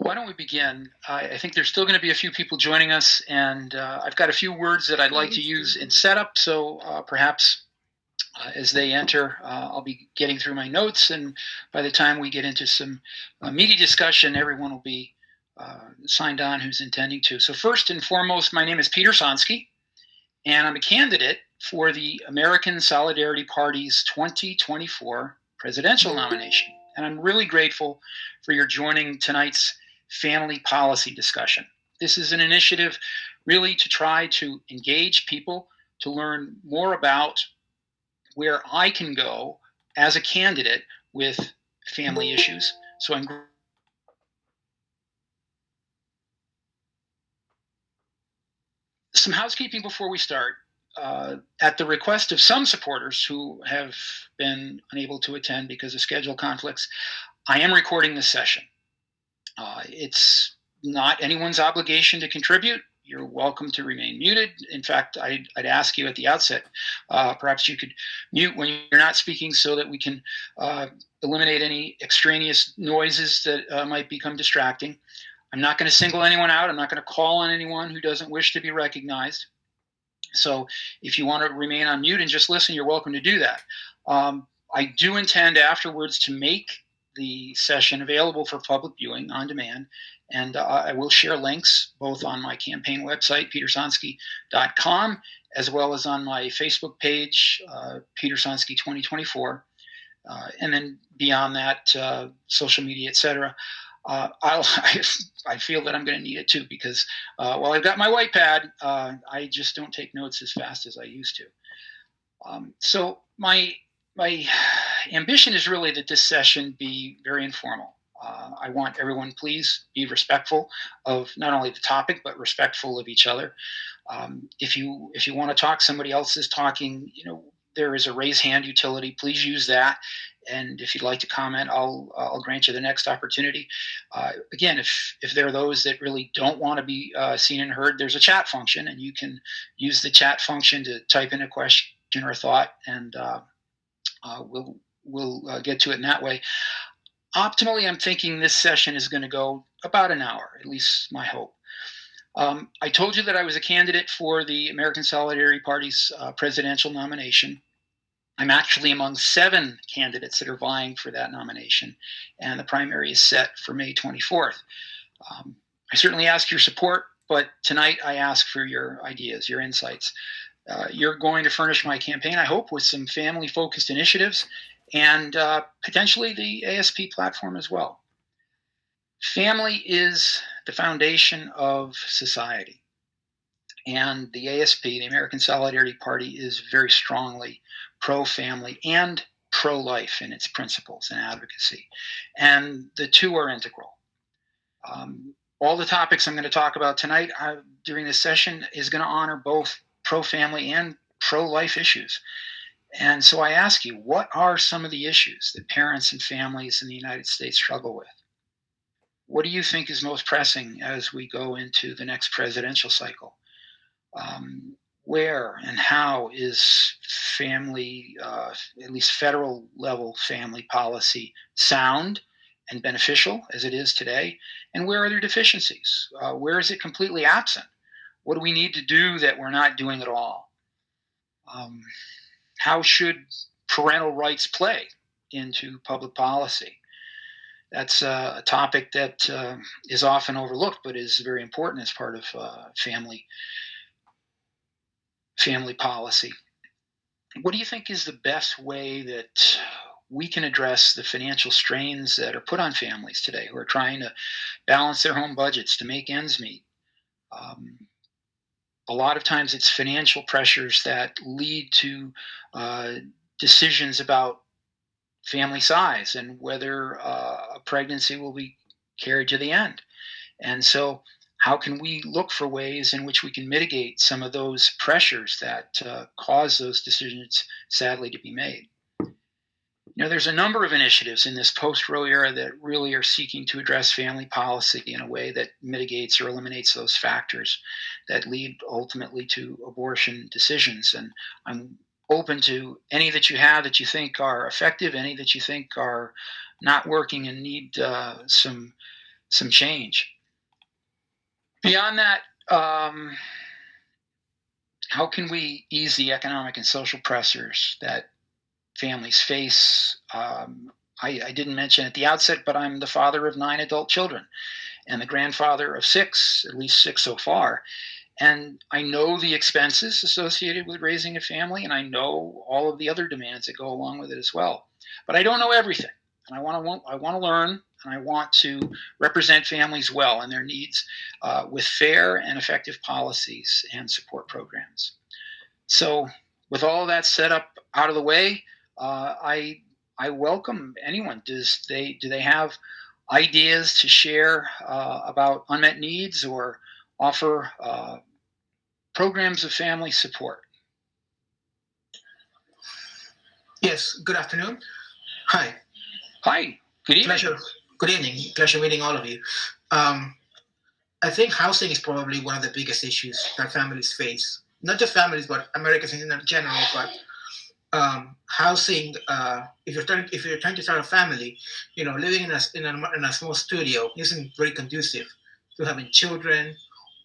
Why don't we begin? I think there's still going to be a few people joining us, and I've got a few words that I'd like to use in setup, so perhaps as they enter, I'll be getting through my notes, and by the time we get into some meaty discussion, everyone will be signed on who's intending to. So first and foremost, my name is Peter Sonsky, and I'm a candidate for the American Solidarity Party's 2024 presidential nomination. And I'm really grateful for your joining tonight's family policy discussion. This is an initiative really to try to engage people to learn more about where I can go as a candidate with family issues. So I'm some housekeeping before we start. At the request of some supporters who have been unable to attend because of schedule conflicts, I am recording this session. It's not anyone's obligation to contribute. You're welcome to remain muted. In fact, I'd ask you at the outset, perhaps you could mute when you're not speaking so that we can eliminate any extraneous noises that might become distracting. I'm not going to single anyone out. I'm not going to call on anyone who doesn't wish to be recognized. So if you want to remain on mute and just listen, you're welcome to do that. I do intend afterwards to make the session available for public viewing on demand, and I will share links both on my campaign website, petersonsky.com, as well as on my Facebook page, Peter Sonsky 2024, and then beyond that, social media, etc. I feel that I'm going to need it too because while I've got my white pad, I just don't take notes as fast as I used to. So my ambition is really that this session be very informal. I want everyone, please be respectful of not only the topic but respectful of each other. If you want to talk, somebody else is talking. There is a raise hand utility. Please use that. And if you'd like to comment, I'll grant you the next opportunity. Again, if there are those that really don't want to be seen and heard, there's a chat function, and you can use the chat function to type in a question or a thought, and we'll get to it in that way. Optimally, I'm thinking this session is going to go about an hour, at least my hope. I told you that I was a candidate for the American Solidarity Party's presidential nomination. I'm actually among 7 candidates that are vying for that nomination, and the primary is set for May 24th. I certainly ask your support, but tonight I ask for your ideas, your insights. You're going to furnish my campaign, I hope, with some family-focused initiatives and potentially the ASP platform as well. Family is the foundation of society, and the ASP, the American Solidarity Party, is very strongly pro-family and pro-life in its principles and advocacy. And the two are integral. All the topics I'm going to talk about tonight during this session is going to honor both pro-family and pro-life issues. And so I ask you, what are some of the issues that parents and families in the United States struggle with? What do you think is most pressing as we go into the next presidential cycle? Where and how is family, at least federal level family policy, sound and beneficial as it is today? And where are there deficiencies? Where is it completely absent? What do we need to do that we're not doing at all? How should parental rights play into public policy? That's a topic that is often overlooked, but is very important as part of family policy. What do you think is the best way that we can address the financial strains that are put on families today who are trying to balance their home budgets to make ends meet? A lot of times it's financial pressures that lead to decisions about family size and whether a pregnancy will be carried to the end. And so how can we look for ways in which we can mitigate some of those pressures that cause those decisions, sadly, to be made? There's a number of initiatives in this post-Roe era that really are seeking to address family policy in a way that mitigates or eliminates those factors that lead ultimately to abortion decisions. And I'm open to any that you have that you think are effective, any that you think are not working and need some some change. Beyond that, how can we ease the economic and social pressures that families face? I didn't mention at the outset, but I'm the father of 9 adult children and the grandfather of 6, at least 6 so far. And I know the expenses associated with raising a family, and I know all of the other demands that go along with it as well. But I don't know everything, and I want to learn, and I want to represent families well and their needs with fair and effective policies and support programs. So, with all of that set up out of the way, I welcome anyone. Do they have ideas to share about unmet needs or offer programs of family support? Yes, good afternoon. Hi. Hi, good evening. Pleasure. Good evening. Pleasure meeting all of you. I think housing is probably one of the biggest issues that families face. Not just families, but Americans in general. But housing, if you're trying to start a family, living in a small studio isn't very conducive to having children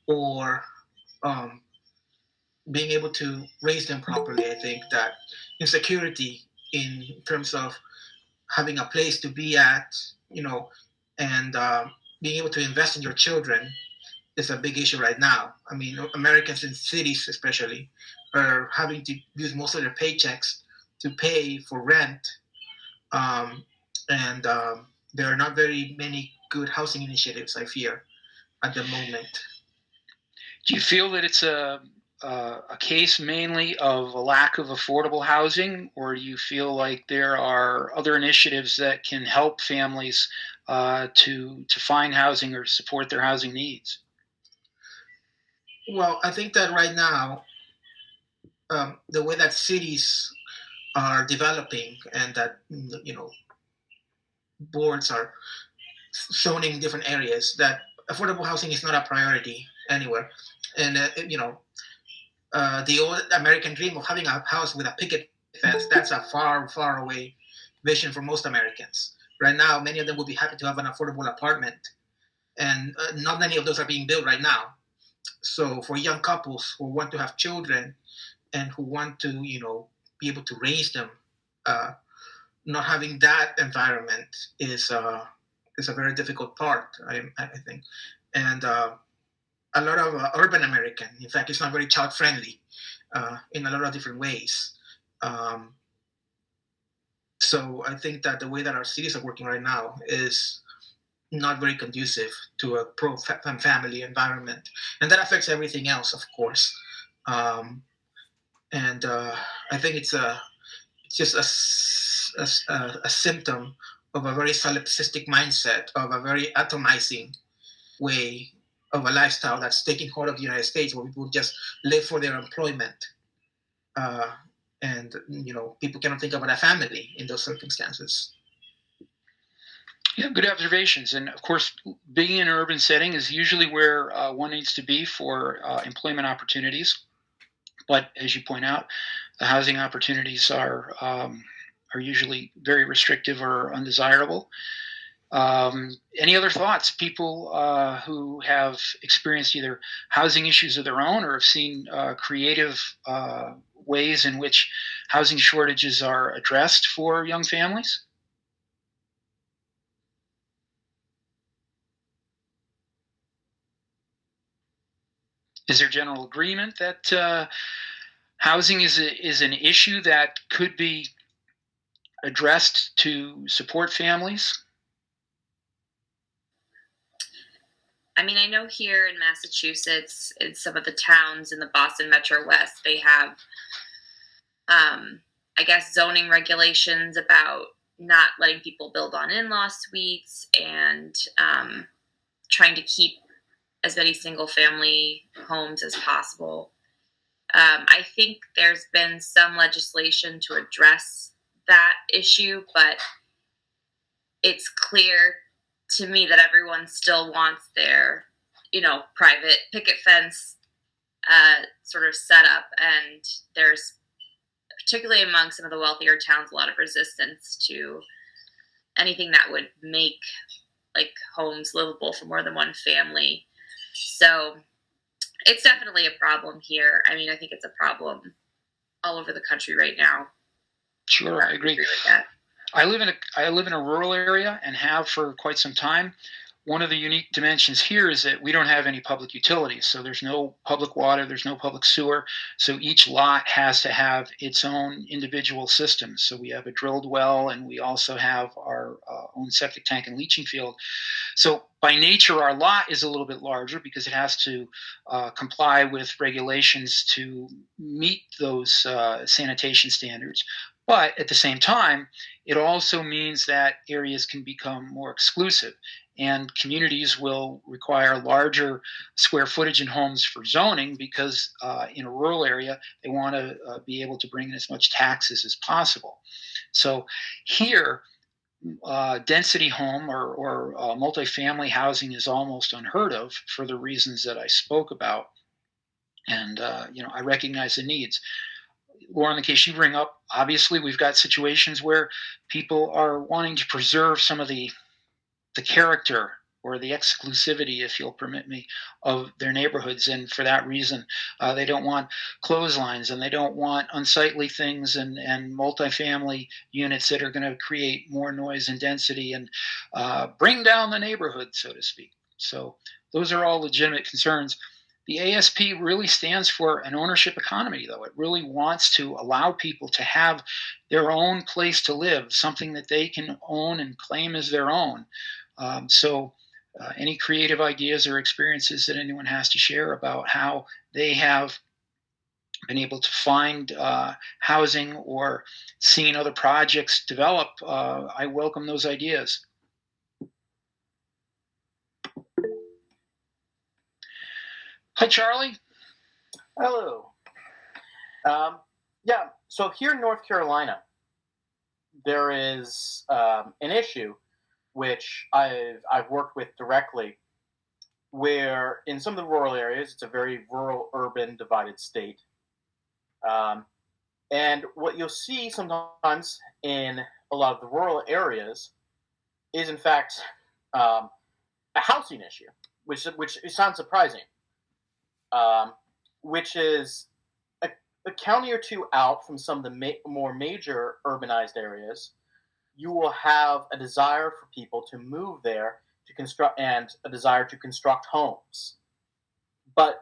or being able to raise them properly. I think that insecurity in terms of having a place to be at, and being able to invest in your children is a big issue right now. I mean, Americans in cities, especially, are having to use most of their paychecks to pay for rent, and there are not very many good housing initiatives, I fear, at the moment. Do you feel that it's a case mainly of a lack of affordable housing, or do you feel like there are other initiatives that can help families to find housing or support their housing needs? Well, I think that right now, the way that cities are developing and that boards are zoning different areas, that affordable housing is not a priority anywhere, and the old American dream of having a house with a picket fence, that's a far, far away vision for most Americans. Right now, many of them would be happy to have an affordable apartment, and not many of those are being built right now. So for young couples who want to have children and who want to, be able to raise them, not having that environment is a very difficult part, I think. And a lot of urban American, in fact, it's not very child friendly in a lot of different ways. So I think that the way that our cities are working right now is not very conducive to a pro family environment, and that affects everything else, of course. And I think it's just a symptom of a very solipsistic mindset, of a very atomizing way of a lifestyle that's taking hold of the United States, where people just live for their employment. And people cannot think about a family in those circumstances. Yeah, good observations. And of course, being in an urban setting is usually where one needs to be for employment opportunities. But as you point out, the housing opportunities are usually very restrictive or undesirable. Any other thoughts? People who have experienced either housing issues of their own or have seen creative ways in which housing shortages are addressed for young families? Is there general agreement that housing is an issue that could be addressed to support families? I mean, I know here in Massachusetts, in some of the towns in the Boston Metro West, they have, I guess, zoning regulations about not letting people build on in-law suites and trying to keep as many single-family homes as possible. I think there's been some legislation to address that issue, but it's clear to me that everyone still wants their, private picket fence sort of set up. And there's, particularly among some of the wealthier towns, a lot of resistance to anything that would make like homes livable for more than one family. So it's definitely a problem here. I mean, I think it's a problem all over the country right now. Sure, I agree with that. I live in a rural area and have for quite some time. One of the unique dimensions here is that we don't have any public utilities. So there's no public water, there's no public sewer. So each lot has to have its own individual system. So we have a drilled well, and we also have our own septic tank and leaching field. So by nature, our lot is a little bit larger because it has to comply with regulations to meet those sanitation standards. But at the same time, it also means that areas can become more exclusive, and communities will require larger square footage in homes for zoning because in a rural area, they want to be able to bring in as much taxes as possible. So here, density home or multifamily housing is almost unheard of for the reasons that I spoke about. And, I recognize the needs. Laura, in the case you bring up, obviously we've got situations where people are wanting to preserve some of the character or the exclusivity, if you'll permit me, of their neighborhoods. And for that reason, they don't want clotheslines, and they don't want unsightly things and multifamily units that are going to create more noise and density and bring down the neighborhood, so to speak. So those are all legitimate concerns. The ASP really stands for an ownership economy, though. It really wants to allow people to have their own place to live, something that they can own and claim as their own. So any creative ideas or experiences that anyone has to share about how they have been able to find housing or seen other projects develop, I welcome those ideas. Hi, Charlie. Hello. Yeah, so here in North Carolina, there is an issue which I've worked with directly, where in some of the rural areas, it's a very rural-urban divided state. And what you'll see sometimes in a lot of the rural areas is, in fact, a housing issue, which sounds surprising, which is a county or two out from some of the more major urbanized areas. You will have a desire for people to move there to construct, and a desire to construct homes. But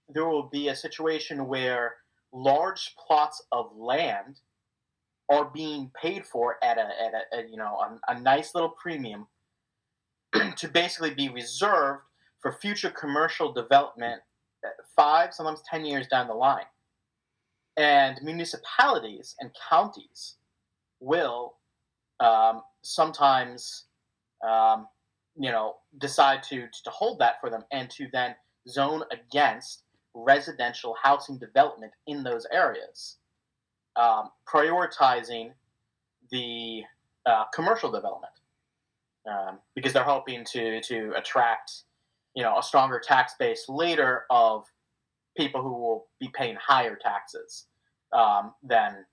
there will be a situation where large plots of land are being paid for at a nice little premium to basically be reserved for future commercial development 5, sometimes 10 years down the line. And municipalities and counties will sometimes, decide to hold that for them and to then zone against residential housing development in those areas, prioritizing the commercial development, because they're hoping to attract, a stronger tax base later of people who will be paying higher taxes than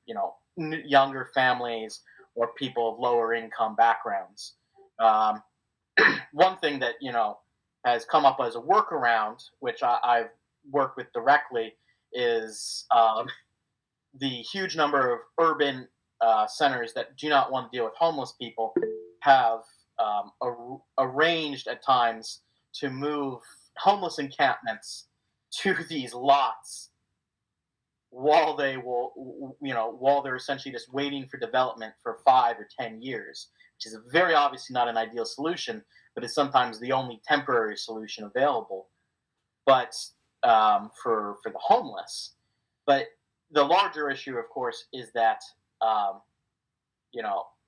younger families or people of lower income backgrounds. One thing that has come up as a workaround, which I've worked with directly, is the huge number of urban centers that do not want to deal with homeless people have arranged at times to move homeless encampments to these lots while they're essentially just waiting for development for 5 or 10 years, which is very obviously not an ideal solution, but it's sometimes the only temporary solution available. But for the homeless, but the larger issue, of course, is that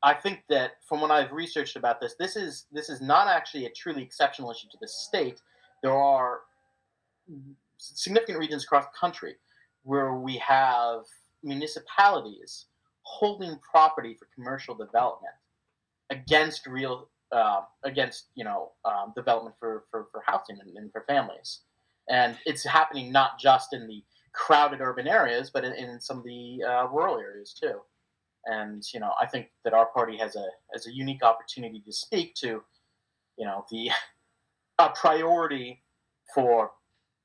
I think that from what I've researched about this, this is not actually a truly exceptional issue to the state. There are significant regions across the country where we have municipalities holding property for commercial development against development for housing and for families. And it's happening not just in the crowded urban areas, but in some of the rural areas too. And I think that our party has a unique opportunity to speak to the a priority for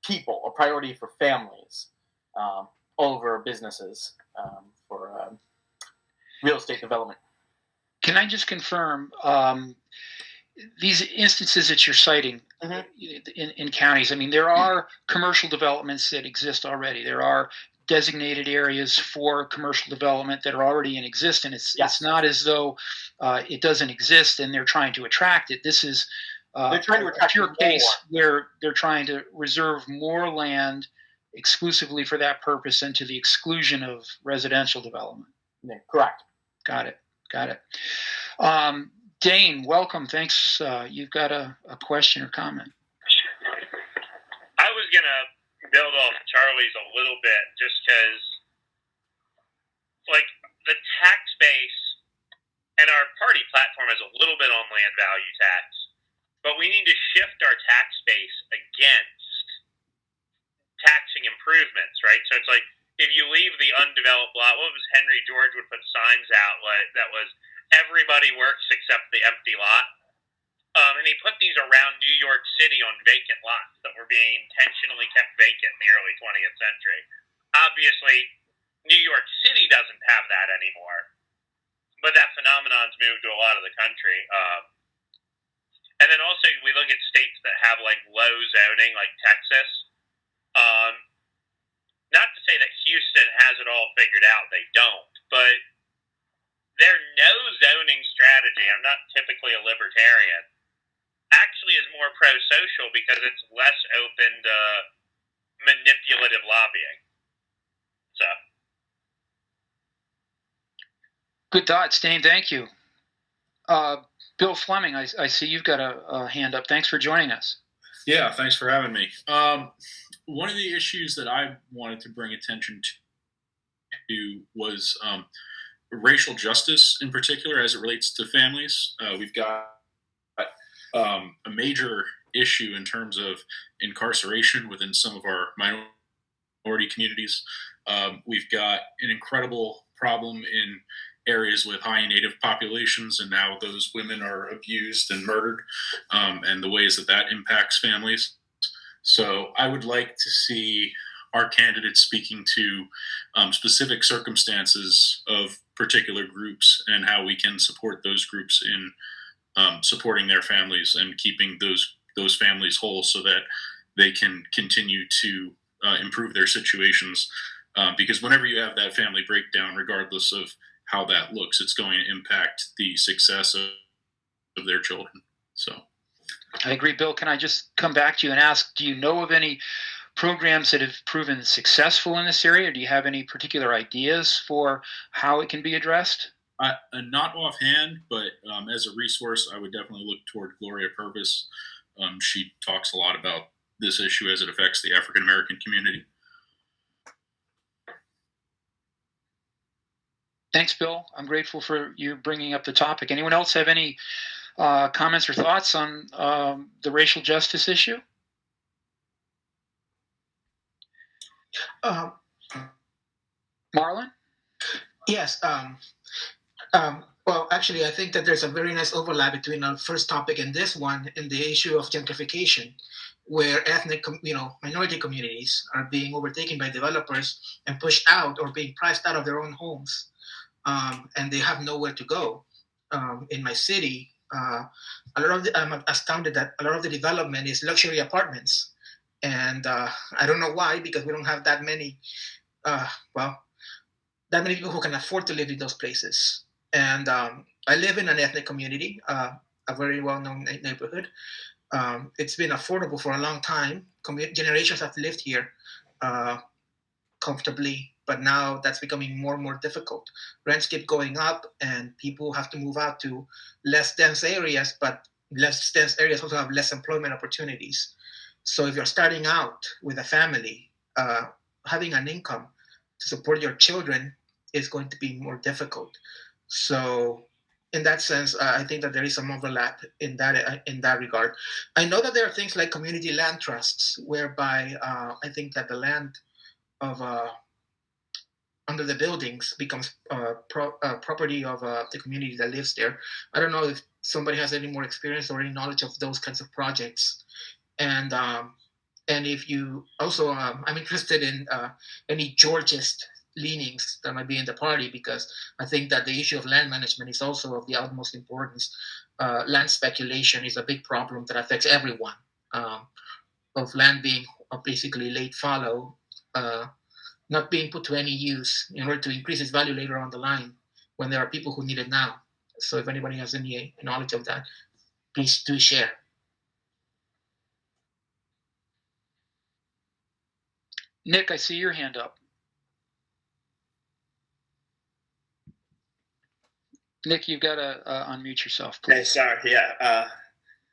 people, a priority for families over businesses for real estate development. Can I just confirm these instances that you're citing in counties? I mean, there are commercial developments that exist already. There are designated areas for commercial development that are already in existence. It's not as though it doesn't exist and they're trying to attract it. This is they're trying to attract a pure more. case where they're trying to reserve more land exclusively for that purpose and to the exclusion of residential development. Yeah, correct. Got it. Dane, welcome. Thanks. You've got a question or comment. I was going to build off Charlie's a little bit just because, like, the tax base and our party platform is a little bit on land value tax, but we need to shift our tax base against taxing improvements, right? So it's like, if you leave the undeveloped lot, what was Henry George would put signs out that was everybody works except the empty lot. And he put these around New York City on vacant lots that were being intentionally kept vacant in the early 20th century. Obviously, New York City doesn't have that anymore, but that phenomenon's moved to a lot of the country. And then also we look at states that have like low zoning, like Texas. Not to say that Houston has it all figured out, they don't, but their no zoning strategy, I'm not typically a libertarian, actually is more pro-social because it's less open to manipulative lobbying. So. Good thoughts, Dane. Thank you. Bill Fleming, I see you've got a hand up. Thanks for joining us. Yeah, thanks for having me. One of the issues that I wanted to bring attention to was racial justice in particular as it relates to families. We've got a major issue in terms of incarceration within some of our minority communities. We've got an incredible problem in areas with high native populations, and now those women are abused and murdered, and the ways that impacts families. So I would like to see our candidates speaking to specific circumstances of particular groups and how we can support those groups in supporting their families and keeping those families whole so that they can continue to improve their situations. Because whenever you have that family breakdown, regardless of how that looks, it's going to impact the success of their children. So I agree. Bill, can I just come back to you and ask, do you know of any programs that have proven successful in this area? Do you have any particular ideas for how it can be addressed? Not offhand, but as a resource, I would definitely look toward Gloria Purvis. She talks a lot about this issue as it affects the African American community. Thanks, Bill. I'm grateful for you bringing up the topic. Anyone else have any comments or thoughts on the racial justice issue? Marlon? Yes. Well, actually, I think that there's a very nice overlap between our first topic and this one in the issue of gentrification, where ethnic, minority communities are being overtaken by developers and pushed out or being priced out of their own homes, and they have nowhere to go. In my city, I'm astounded that a lot of the development is luxury apartments, and I don't know why, because we don't have that many, that many people who can afford to live in those places. And I live in an ethnic community, a very well-known neighborhood. It's been affordable for a long time. Generations have lived here comfortably, but now that's becoming more and more difficult. Rents keep going up, and people have to move out to less dense areas, but less dense areas also have less employment opportunities. So if you're starting out with a family, having an income to support your children is going to be more difficult. So in that sense, I think that there is some overlap in that regard. I know that there are things like community land trusts, whereby I think that the land of under the buildings becomes property of the community that lives there. I don't know if somebody has any more experience or any knowledge of those kinds of projects. And if you also, I'm interested in any Georgist leanings that might be in the party, because I think that the issue of land management is also of the utmost importance. Land speculation is a big problem that affects everyone. Of land being basically laid fallow, not being put to any use in order to increase its value later on the line when there are people who need it now. So if anybody has any knowledge of that, please do share. Nick, I see your hand up. Nick, you've got to unmute yourself, please. Hey, sorry. Yeah,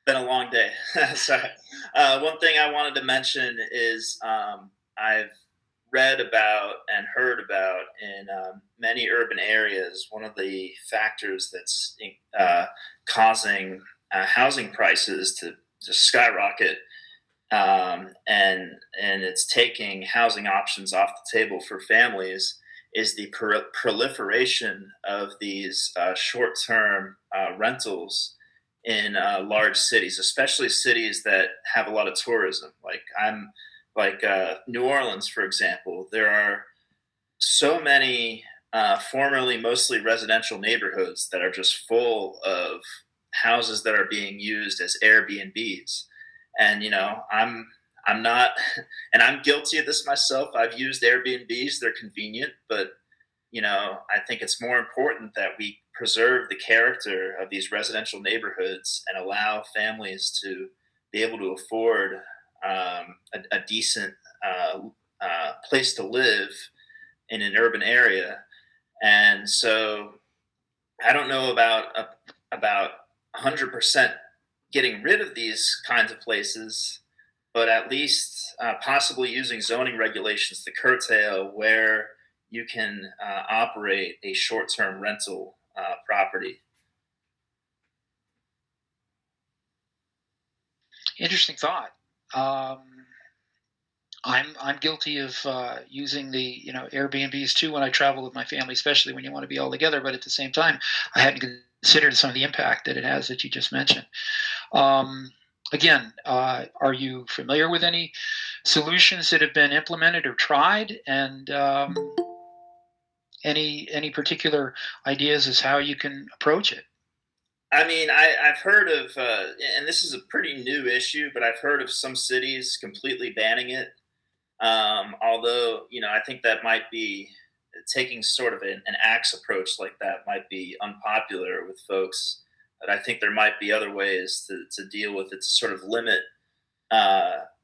been a long day. Sorry. One thing I wanted to mention is I've read about and heard about in many urban areas, one of the factors that's causing housing prices to just skyrocket, and it's taking housing options off the table for families, is the proliferation of these short-term rentals in large cities, especially cities that have a lot of tourism. Like New Orleans, for example. There are so many formerly mostly residential neighborhoods that are just full of houses that are being used as Airbnbs. And I'm not, and I'm guilty of this myself. I've used Airbnbs; they're convenient, but I think it's more important that we preserve the character of these residential neighborhoods and allow families to be able to afford a decent place to live in an urban area. And so I don't know about 100% getting rid of these kinds of places, but at least possibly using zoning regulations to curtail where you can operate a short-term rental property. Interesting thought. I'm guilty of using the Airbnbs too when I travel with my family, especially when you want to be all together. But at the same time, I hadn't considered some of the impact that it has that you just mentioned. Again, are you familiar with any solutions that have been implemented or tried, and any particular ideas as how you can approach it? I mean, I've heard of, and this is a pretty new issue, but I've heard of some cities completely banning it. Although, I think that might be taking sort of an axe approach like that might be unpopular with folks. But I think there might be other ways to deal with it, to sort of limit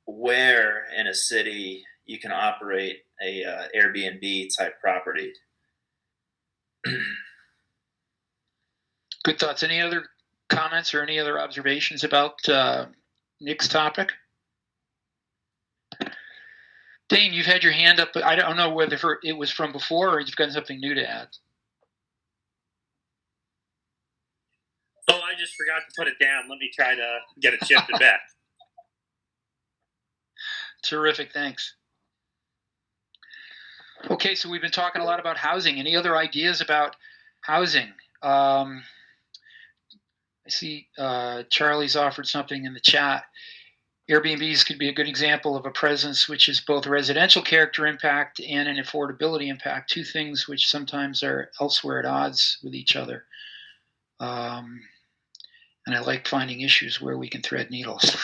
where in a city you can operate a Airbnb type property. Good thoughts. Any other comments or any other observations about Nick's topic? Dane, you've had your hand up, but I don't know whether it was from before or you've got something new to add. Oh, I just forgot to put it down. Let me try to get it shifted back. Terrific, thanks. Okay, so we've been talking a lot about housing. Any other ideas about housing? I see Charlie's offered something in the chat. Airbnbs could be a good example of a presence which is both residential character impact and an affordability impact, two things which sometimes are elsewhere at odds with each other. And I like finding issues where we can thread needles.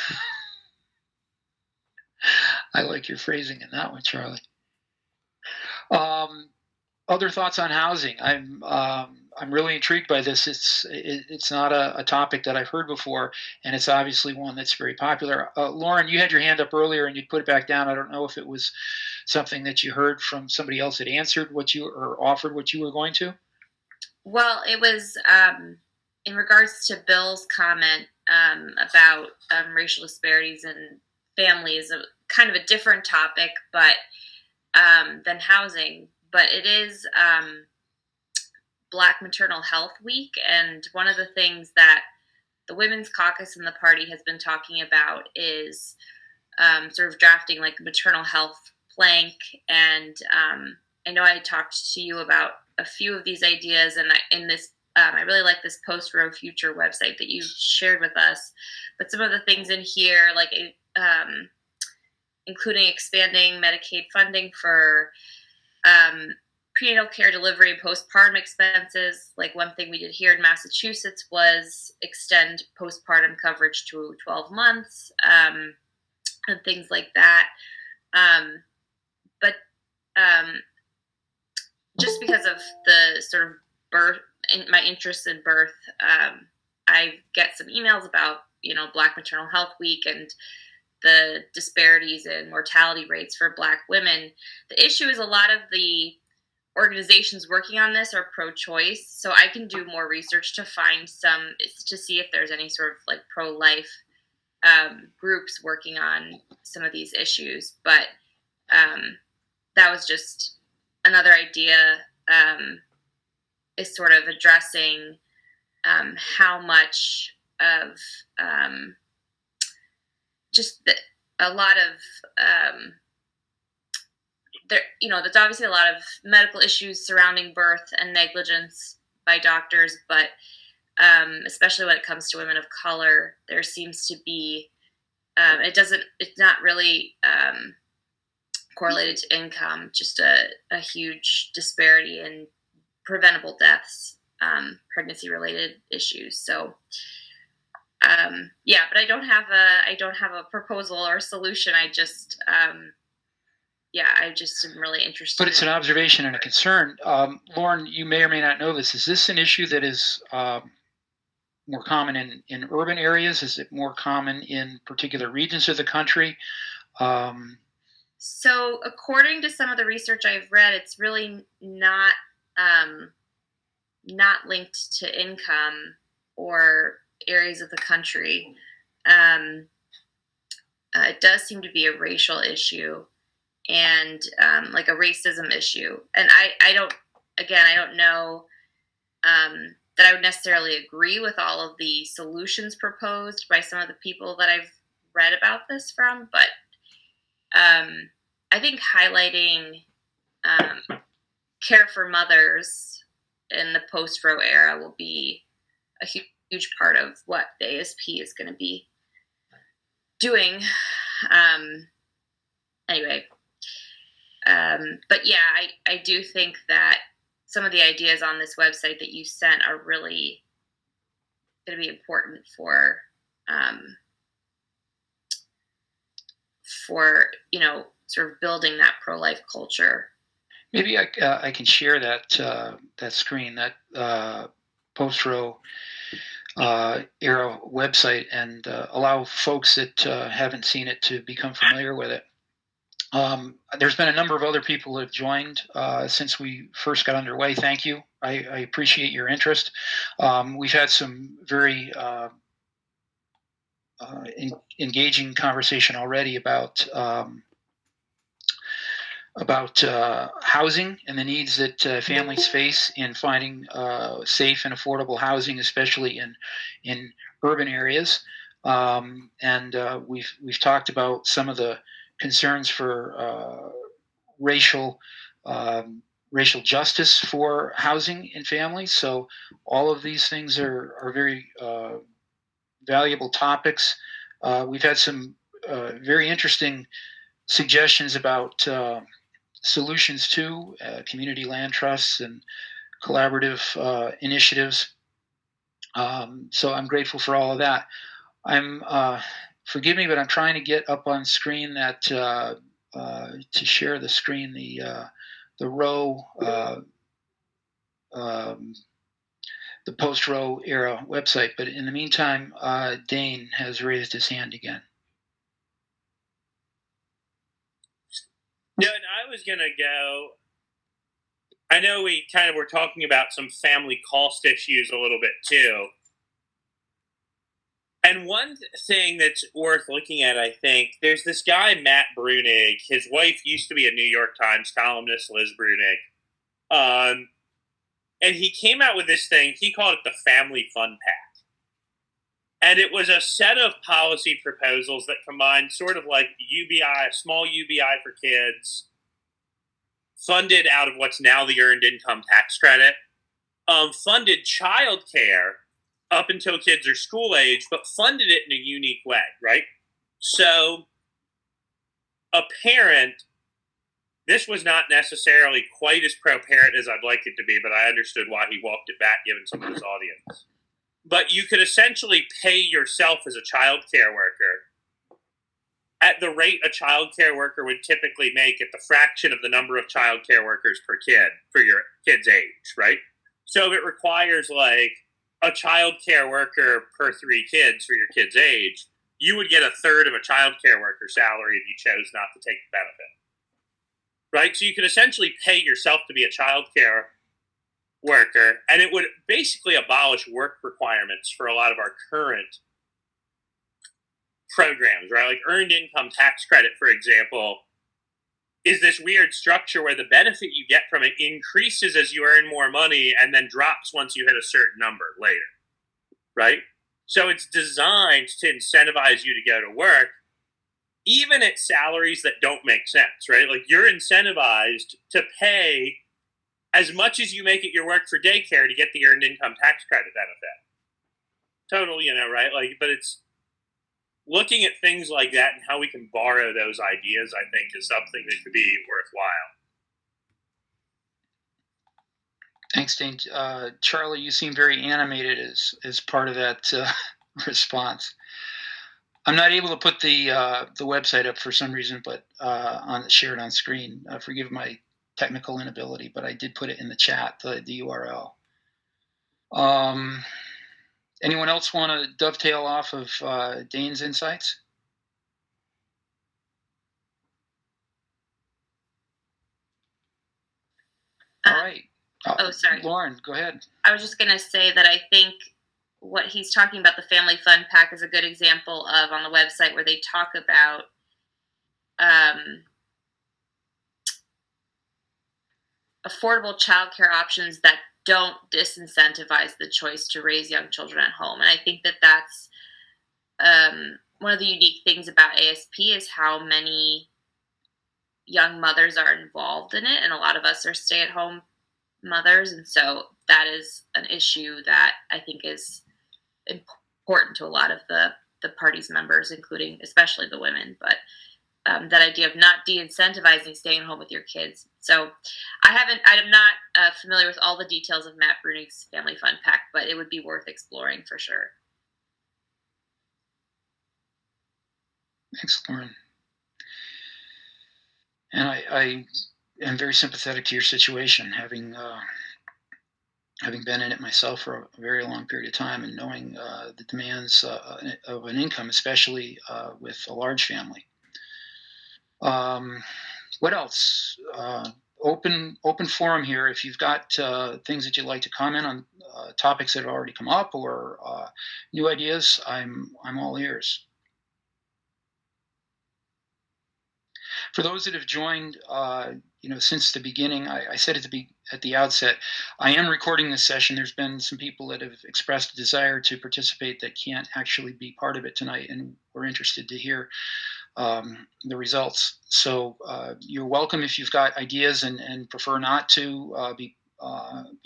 I like your phrasing in that one, Charlie. Other thoughts on housing? I'm really intrigued by this. It's not a topic that I've heard before, and it's obviously one that's very popular. Lauren, you had your hand up earlier and you put it back down. I don't know if it was something that you heard from somebody else that answered or offered what you were going to. Well, it was in regards to Bill's comment about racial disparities in families, kind of a different topic, but than housing. But it is Black Maternal Health Week, and one of the things that the Women's Caucus in the party has been talking about is sort of drafting like a maternal health plank. And I know I talked to you about a few of these ideas, and in this I really like this Post-Roe Future website that you shared with us. But some of the things in here, like including expanding Medicaid funding for prenatal care, delivery, and postpartum expenses. Like one thing we did here in Massachusetts was extend postpartum coverage to 12 months and things like that. But just because of the sort of birth, my interest in birth, I get some emails about, Black Maternal Health Week and the disparities in mortality rates for Black women. The issue is a lot of the organizations working on this are pro-choice, so I can do more research to see if there's any sort of like pro-life groups working on some of these issues. But that was just another idea, is sort of addressing how much of a lot of there's obviously a lot of medical issues surrounding birth and negligence by doctors, but especially when it comes to women of color, there seems to be it's not really correlated to income, just a huge disparity in preventable deaths, pregnancy related issues. So but I don't have a proposal or a solution. I just am really interested. But it's an observation and a concern. Lauren, you may or may not know this. Is this an issue that is more common in urban areas? Is it more common in particular regions of the country? So according to some of the research I've read, it's really not linked to income or areas of the country. It does seem to be a racial issue and like a racism issue. And I don't know that I would necessarily agree with all of the solutions proposed by some of the people that I've read about this from, but I think highlighting care for mothers in the post-Roe era will be a huge part of what the ASP is going to be doing. But yeah, I do think that some of the ideas on this website that you sent are really going to be important for sort of building that pro-life culture. Maybe I can share that screen, that post-Roe era website, and allow folks that haven't seen it to become familiar with it. There's been a number of other people who have joined since we first got underway. Thank you. I appreciate your interest. We've had some very engaging conversation already about housing and the needs that families face in finding safe and affordable housing, especially in urban areas. And we've talked about some of the concerns for racial justice for housing in families. So all of these things are very valuable topics. We've had some very interesting suggestions about solutions to community land trusts and collaborative initiatives. So I'm grateful for all of that. Forgive me, but I'm trying to get up on screen that to share the screen, the Roe, the post-Roe era website. But in the meantime, Dane has raised his hand again. No, and I was going to go. I know we kind of were talking about some family cost issues a little bit too. And one thing that's worth looking at, I think, there's this guy, Matt Brunig. His wife used to be a New York Times columnist, Liz Brunig. And he came out with this thing, he called it the Family Fun Pack. And it was a set of policy proposals that combined sort of like UBI, a small UBI for kids, funded out of what's now the Earned Income Tax Credit, funded childcare up until kids are school age, but funded it in a unique way, right? So a parent, this was not necessarily quite as pro-parent as I'd like it to be, but I understood why he walked it back given some of his audience. But you could essentially pay yourself as a child care worker at the rate a child care worker would typically make at the fraction of the number of child care workers per kid for your kid's age, right? So if it requires like a child care worker per 3 kids for your kid's age, you would get a third of a child care worker salary if you chose not to take the benefit. Right? So you could essentially pay yourself to be a child care worker, and it would basically abolish work requirements for a lot of our current programs, right? Like earned income tax credit, for example, is this weird structure where the benefit you get from it increases as you earn more money and then drops once you hit a certain number later, right? So it's designed to incentivize you to go to work, even at salaries that don't make sense, right? Like you're incentivized to pay as much as you make at your work for daycare to get the earned income tax credit benefit. Total, right? Like, but it's looking at things like that and how we can borrow those ideas, I think, is something that could be worthwhile. Thanks, Dane. Charlie, you seem very animated as part of that response. I'm not able to put the website up for some reason, but shared on screen. Forgive my technical inability, but I did put it in the chat, the URL. Anyone else want to dovetail off of Dane's insights? All right. Sorry. Lauren, go ahead. I was just going to say that I think what he's talking about, the Family Fun Pack, is a good example of on the website where they talk about affordable childcare options that don't disincentivize the choice to raise young children at home. And I think that that's one of the unique things about ASP is how many young mothers are involved in it. And a lot of us are stay-at-home mothers. And so that is an issue that I think is important to a lot of the party's members, including especially the women. But that idea of not de-incentivizing staying home with your kids. So I'm not familiar with all the details of Matt Brunig's Family Fun Pack, but it would be worth exploring for sure. Thanks, Lauren. And I am very sympathetic to your situation, having been in it myself for a very long period of time and knowing the demands of an income, especially with a large family. What else? Open forum here. If you've got things that you'd like to comment on, topics that have already come up, or new ideas, I'm all ears. For those that have joined, since the beginning, I said at the outset, I am recording this session. There's been some people that have expressed a desire to participate that can't actually be part of it tonight, and we're interested to hear the results. So you're welcome if you've got ideas and prefer not to be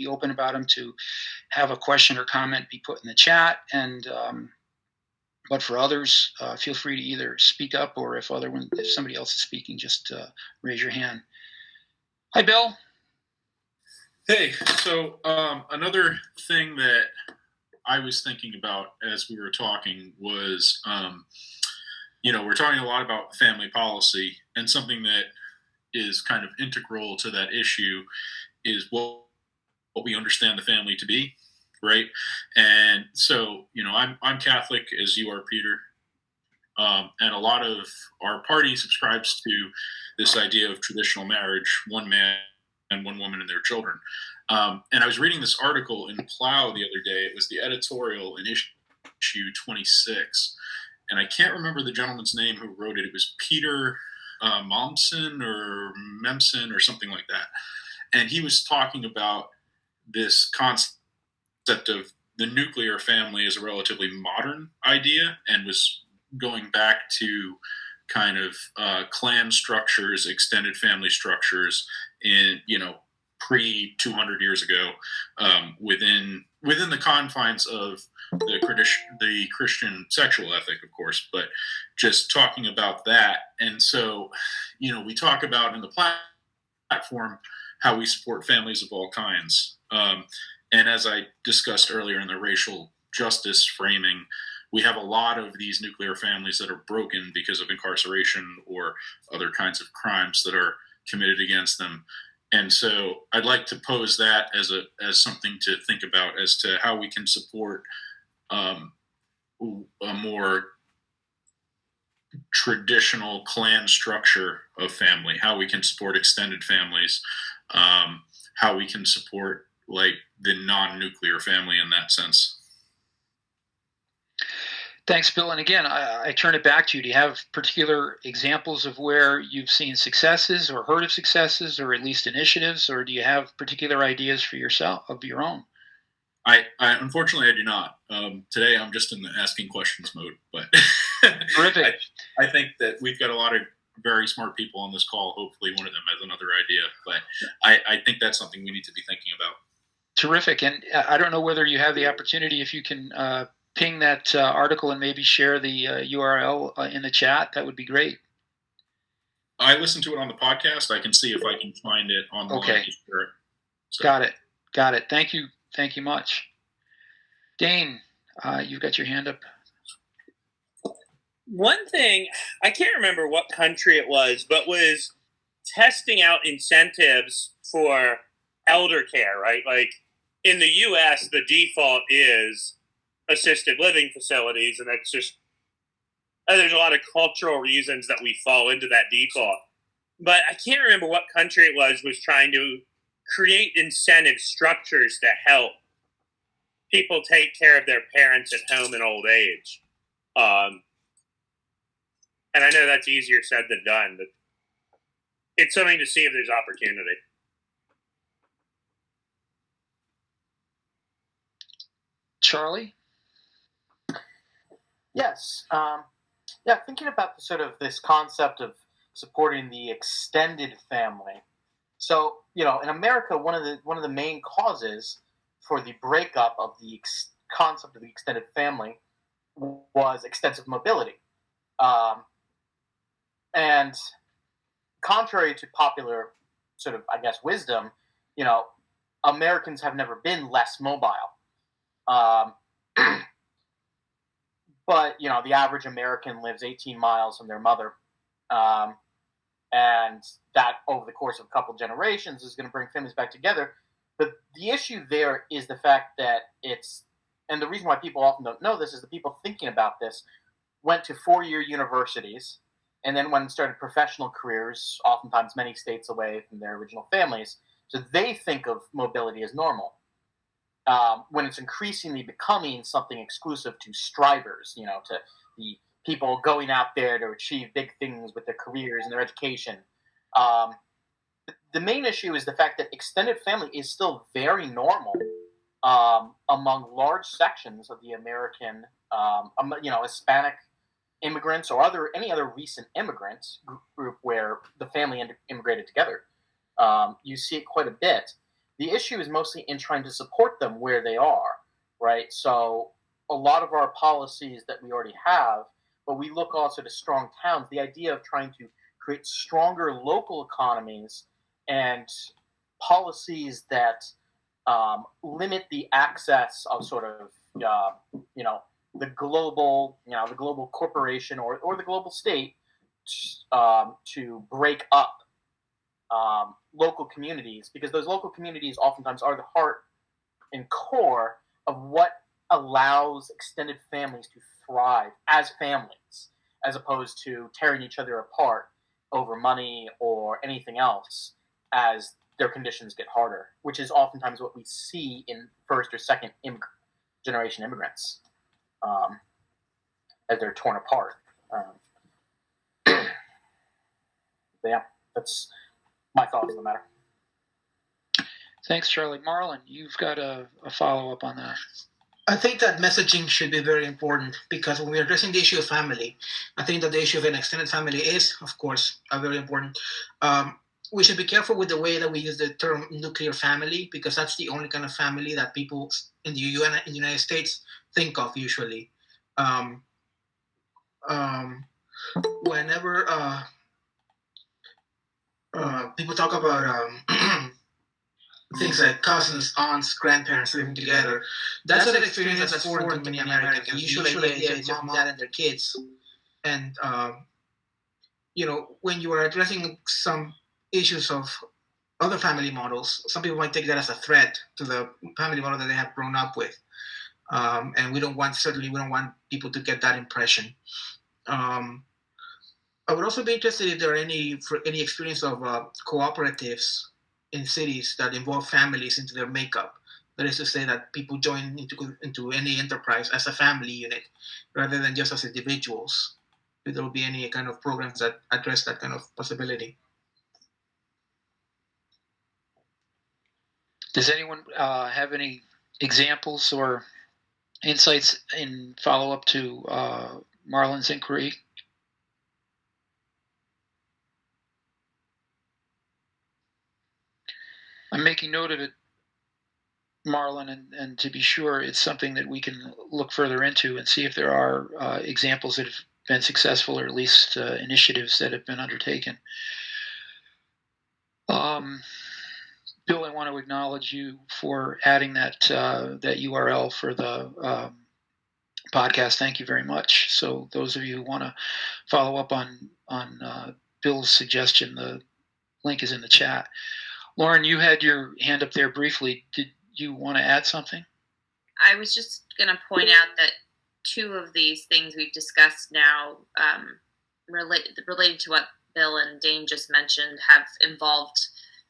open about them, to have a question or comment be put in the chat. And but for others, feel free to either speak up, or if somebody else is speaking, just raise your hand. Hi, Bill. Hey, so another thing that I was thinking about as we were talking was, we're talking a lot about family policy, and something that is kind of integral to that issue is what we understand the family to be, right? And so, I'm Catholic, as you are, Peter, and a lot of our party subscribes to this idea of traditional marriage, one man and one woman and their children. And I was reading this article in Plow the other day. It was the editorial in issue 26. And I can't remember the gentleman's name who wrote it. It was Peter Momsen or Memsen or something like that. And he was talking about this concept of the nuclear family as a relatively modern idea, and was going back to kind of clan structures, extended family structures in, pre 200 years ago, within the confines of the Christian sexual ethic, of course, but just talking about that. And so, we talk about in the platform how we support families of all kinds. And as I discussed earlier in the racial justice framing, we have a lot of these nuclear families that are broken because of incarceration or other kinds of crimes that are committed against them. And so I'd like to pose that as something to think about as to how we can support a more traditional clan structure of family, how we can support extended families, how we can support like the non-nuclear family in that sense. Thanks, Bill. And again, I turn it back to you. Do you have particular examples of where you've seen successes or heard of successes or at least initiatives, or do you have particular ideas for yourself of your own? I unfortunately I do not. Today I'm just in the asking questions mode, but Terrific. I think that we've got a lot of very smart people on this call. Hopefully one of them has another idea, but I think that's something we need to be thinking about. Terrific. And I don't know whether you have the opportunity, if you can ping that article and maybe share the URL in the chat, that would be great. I listened to it on the podcast. I can see if I can find it online. Okay. So. Got it. Thank you much. Dane, you've got your hand up. One thing, I can't remember what country it was, but was testing out incentives for elder care, right? Like in the U.S., the default is assisted living facilities, and that's just there's a lot of cultural reasons that we fall into that default. But I can't remember what country it was trying to create incentive structures to help people take care of their parents at home in old age. And I know that's easier said than done, but it's something to see if there's opportunity. Charlie? Yes. Thinking about this concept of supporting the extended family. So, in America, one of the main causes for the breakup of the concept of the extended family was extensive mobility. And contrary to popular wisdom, Americans have never been less mobile. But, the average American lives 18 miles from their mother. And that over the course of a couple generations is going to bring families back together. But the issue there is the fact that and the reason why people often don't know this is the people thinking about this went to 4-year universities and then went and started professional careers, oftentimes many states away from their original families. So they think of mobility as normal. When it's increasingly becoming something exclusive to strivers, to the people going out there to achieve big things with their careers and their education. The main issue is the fact that extended family is still very normal among large sections of the American, Hispanic immigrants or any other recent immigrant group where the family immigrated together. You see it quite a bit. The issue is mostly in trying to support them where they are, right? So a lot of our policies that we already have, but we look also to strong towns, the idea of trying to create stronger local economies and policies that limit the access of the global corporation or the global state to break up local communities, because those local communities oftentimes are the heart and core of what allows extended families to thrive as families, as opposed to tearing each other apart over money or anything else as their conditions get harder, which is oftentimes what we see in first or second generation immigrants as they're torn apart. That's my thoughts on the matter. Thanks, Charlie. Marlon, you've got a follow-up on that. I think that messaging should be very important, because when we're addressing the issue of family, I think that the issue of an extended family is, of course, very important. we should be careful with the way that we use the term nuclear family, because that's the only kind of family that people in the United States think of usually. Um, Whenever people talk about things like cousins, aunts, grandparents living together, that's an experience that's foreign to many Americans. Usually, the idea is mom, dad, and their kids. And when you are addressing some issues of other family models, some people might take that as a threat to the family model that they have grown up with. And we don't want people to get that impression. I would also be interested if there are any experience of cooperatives in cities that involve families into their makeup. That is to say, that people join into any enterprise as a family unit rather than just as individuals. If there will be any kind of programs that address that kind of possibility. Does anyone have any examples or insights in follow-up to Marlon's inquiry? I'm making note of it, Marlon, and to be sure, it's something that we can look further into and see if there are examples that have been successful, or at least initiatives that have been undertaken. Bill, I want to acknowledge you for adding that URL for the podcast. Thank you very much. So those of you who want to follow up on Bill's suggestion, the link is in the chat. Lauren, you had your hand up there briefly. Did you want to add something? I was just going to point out that two of these things we've discussed now, related to what Bill and Dane just mentioned, have involved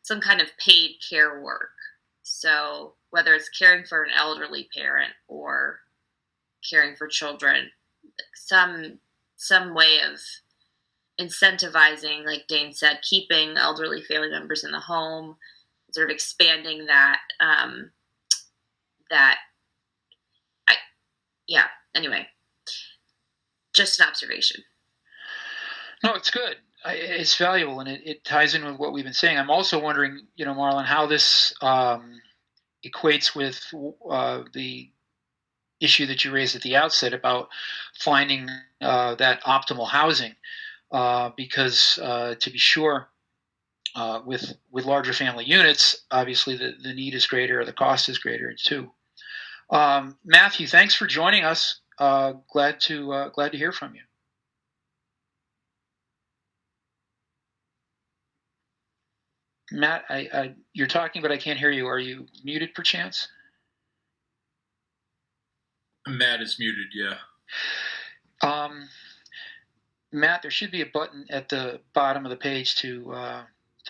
some kind of paid care work. So whether it's caring for an elderly parent or caring for children, some way of incentivizing, like Dane said, keeping elderly family members in the home, sort of expanding that. Anyway, just an observation. No, it's good. It's valuable, and it ties in with what we've been saying. I'm also wondering, Marlon, how this equates with the issue that you raised at the outset about finding that optimal housing, because to be sure, with larger family units, obviously the need is greater, the cost is greater too. Matthew, thanks for joining us. Glad to hear from you. Matt, you're talking, but I can't hear you. Are you muted, perchance? Matt is muted. Yeah. Matt, there should be a button at the bottom of the page to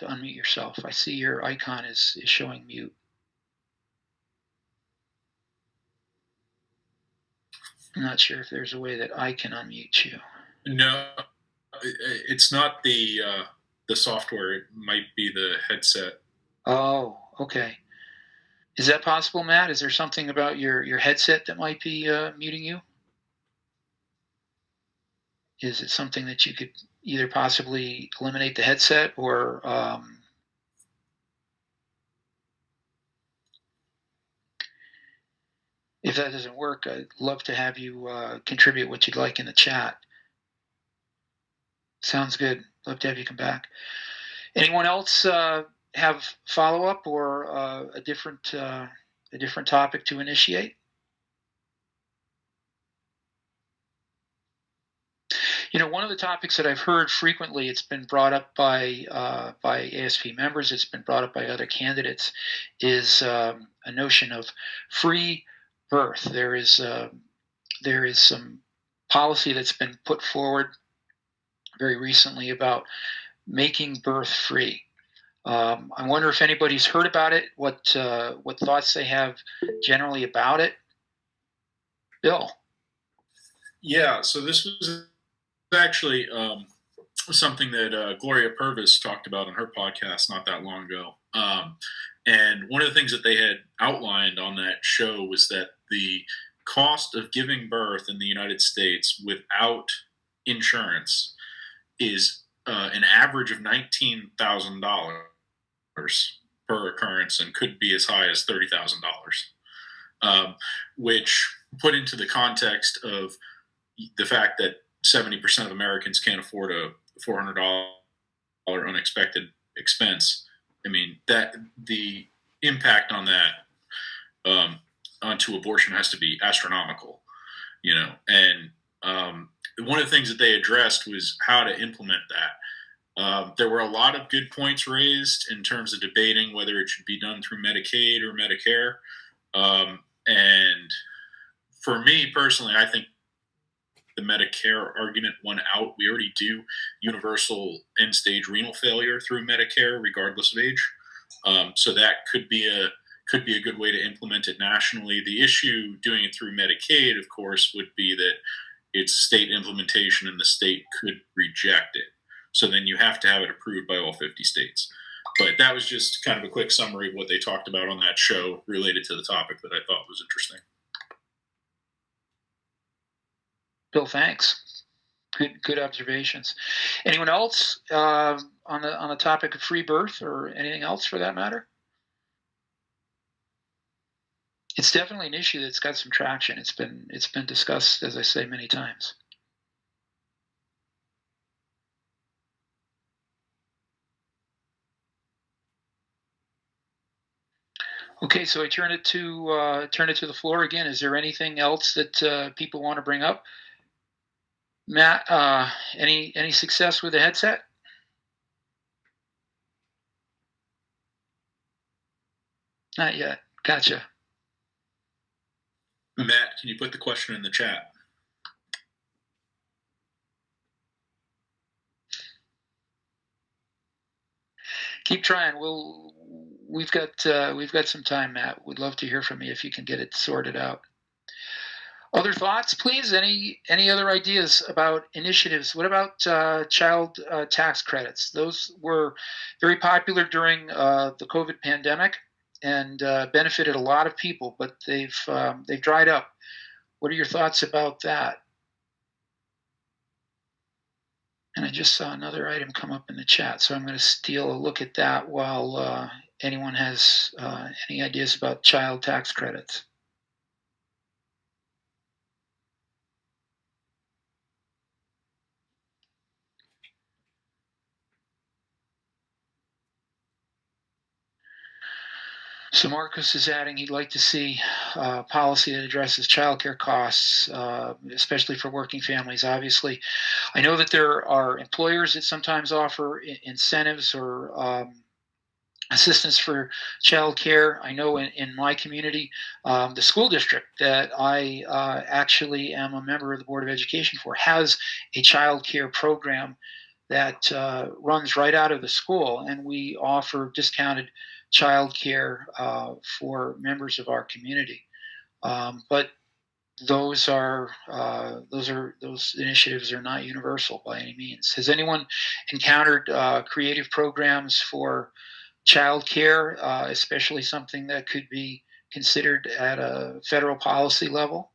unmute yourself. I see your icon is showing mute. I'm not sure if there's a way that I can unmute you. No, it's not the software. It might be the headset. Oh, okay. Is that possible, Matt? Is there something about your headset that might be muting you? Is it something that you could either possibly eliminate the headset or if that doesn't work, I'd love to have you contribute what you'd like in the chat. Sounds good. Love to have you come back. Anyone else have follow-up or a different topic to initiate? One of the topics that I've heard frequently, it's been brought up by ASP members, it's been brought up by other candidates, is a notion of free birth. There is some policy that's been put forward very recently about making birth free. I wonder if anybody's heard about it, what thoughts they have generally about it. Bill. Yeah, so this was actually something that Gloria Purvis talked about on her podcast not that long ago. And one of the things that they had outlined on that show was that the cost of giving birth in the United States without insurance is an average of $19,000 per occurrence and could be as high as $30,000, which put into the context of the fact that 70% of Americans can't afford a $400 unexpected expense. I mean, that the impact on that onto abortion has to be astronomical, and one of the things that they addressed was how to implement that. There were a lot of good points raised in terms of debating whether it should be done through Medicaid or Medicare. And for me personally, I think the Medicare argument won out. We already do universal end-stage renal failure through Medicare, regardless of age. So that could be a good way to implement it nationally. The issue doing it through Medicaid, of course, would be that it's state implementation and the state could reject it. So then you have to have it approved by all 50 states. But that was just kind of a quick summary of what they talked about on that show related to the topic that I thought was interesting. Bill, thanks. Good observations. Anyone else on the topic of free birth or anything else for that matter? It's definitely an issue that's got some traction. It's been discussed, as I say, many times. Okay, so I turn it to the floor again. Is there anything else that people want to bring up? Matt, any success with the headset? Not yet. Gotcha. Matt, can you put the question in the chat? Keep trying. We've got some time, Matt. We'd love to hear from you if you can get it sorted out. Other thoughts, please? Any other ideas about initiatives? What about child tax credits? Those were very popular during the COVID pandemic and benefited a lot of people, but they've dried up. What are your thoughts about that? And I just saw another item come up in the chat, so I'm going to steal a look at that while anyone has any ideas about child tax credits. So Marcus is adding he'd like to see policy that addresses childcare costs, especially for working families. Obviously, I know that there are employers that sometimes offer incentives or assistance for childcare. I know in my community, the school district that I actually am a member of the Board of Education for has a childcare program that runs right out of the school, and we offer discounted childcare for members of our community. But those initiatives are not universal by any means. Has anyone encountered creative programs for childcare, especially something that could be considered at a federal policy level?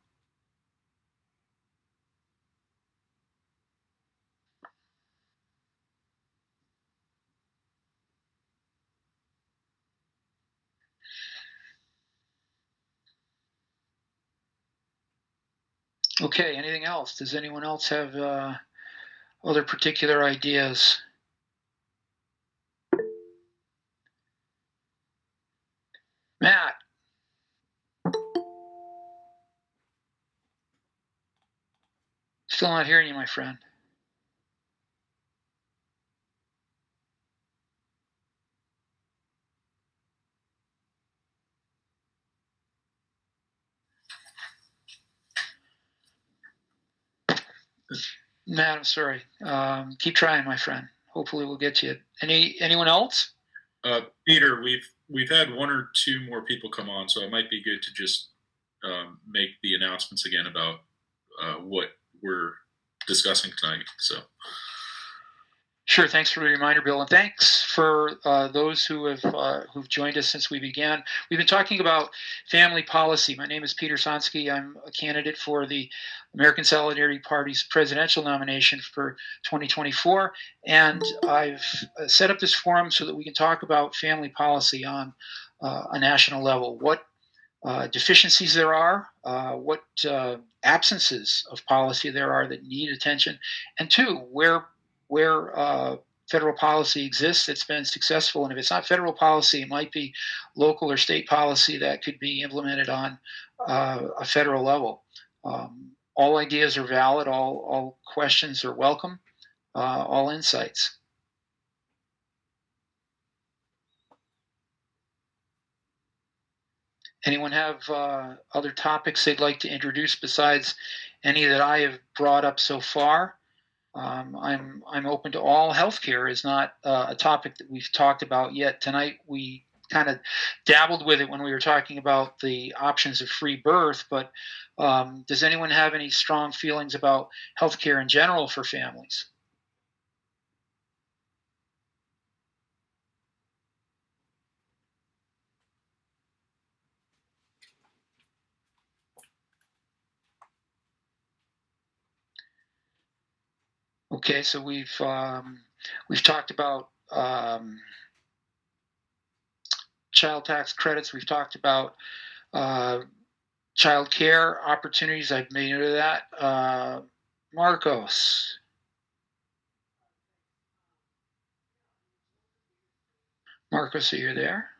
Okay, anything else? Does anyone else have other particular ideas? Matt. Still not hearing you, my friend. Matt, I'm sorry. Keep trying, my friend. Hopefully we'll get you. Anyone else? Peter, we've had one or two more people come on, so it might be good to just make the announcements again about what we're discussing tonight. So, Sure. Thanks for the reminder, Bill, and thanks for those who have who've joined us since we began. We've been talking about family policy. My name is Peter Sonsky. I'm a candidate for the American Solidarity Party's presidential nomination for 2024, and I've set up this forum so that we can talk about family policy on a national level. What deficiencies there are, what absences of policy there are that need attention, and two, where federal policy exists that's been successful, and if it's not federal policy, it might be local or state policy that could be implemented on a federal level. All ideas are valid. All questions are welcome. All insights. Anyone have other topics they'd like to introduce besides any that I have brought up so far? I'm open to all. Healthcare is not a topic that we've talked about yet. Tonight we kind of dabbled with it when we were talking about the options of free birth, but does anyone have any strong feelings about healthcare in general for families? Okay, so we've talked about child tax credits. We've talked about child care opportunities. I've made note of that. Marcos. Marcos, are you there?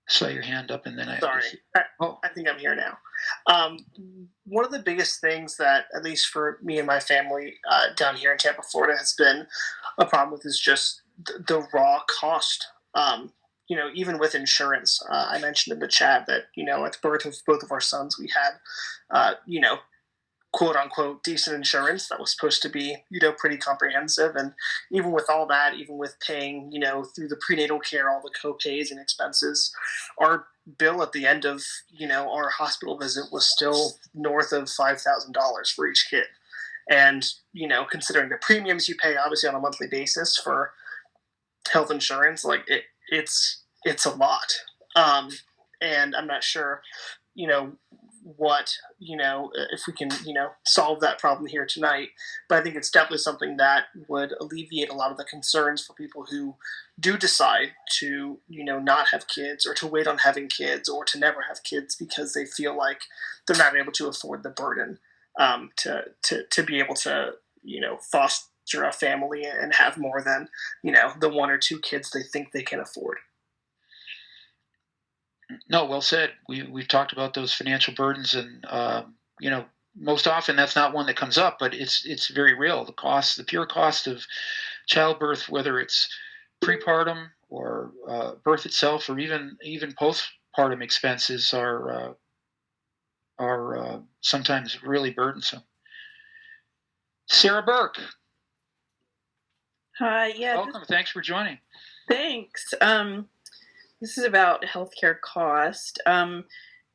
I saw your hand up, and then Sorry, I think I'm here now. One of the biggest things that, at least for me and my family down here in Tampa, Florida, has been a problem with is just the raw cost. Even with insurance, I mentioned in the chat that at the birth of both of our sons, we had quote unquote decent insurance that was supposed to be pretty comprehensive, and even with all that, even with paying through the prenatal care all the co-pays and expenses, our bill at the end of our hospital visit was still north of $5,000 for each kid. And considering the premiums you pay obviously on a monthly basis for health insurance, like it's a lot. And I'm not sure what if we can solve that problem here tonight, but I think it's definitely something that would alleviate a lot of the concerns for people who do decide to not have kids, or to wait on having kids, or to never have kids because they feel like they're not able to afford the burden to be able to foster a family and have more than the one or two kids they think they can afford. No, well said. We've talked about those financial burdens, and most often that's not one that comes up, but it's very real. The pure cost of childbirth, whether it's prepartum or birth itself, or even postpartum expenses, are sometimes really burdensome. Sarah Burke. Hi. Yeah. Welcome. Thanks for joining. Thanks. This is about healthcare cost.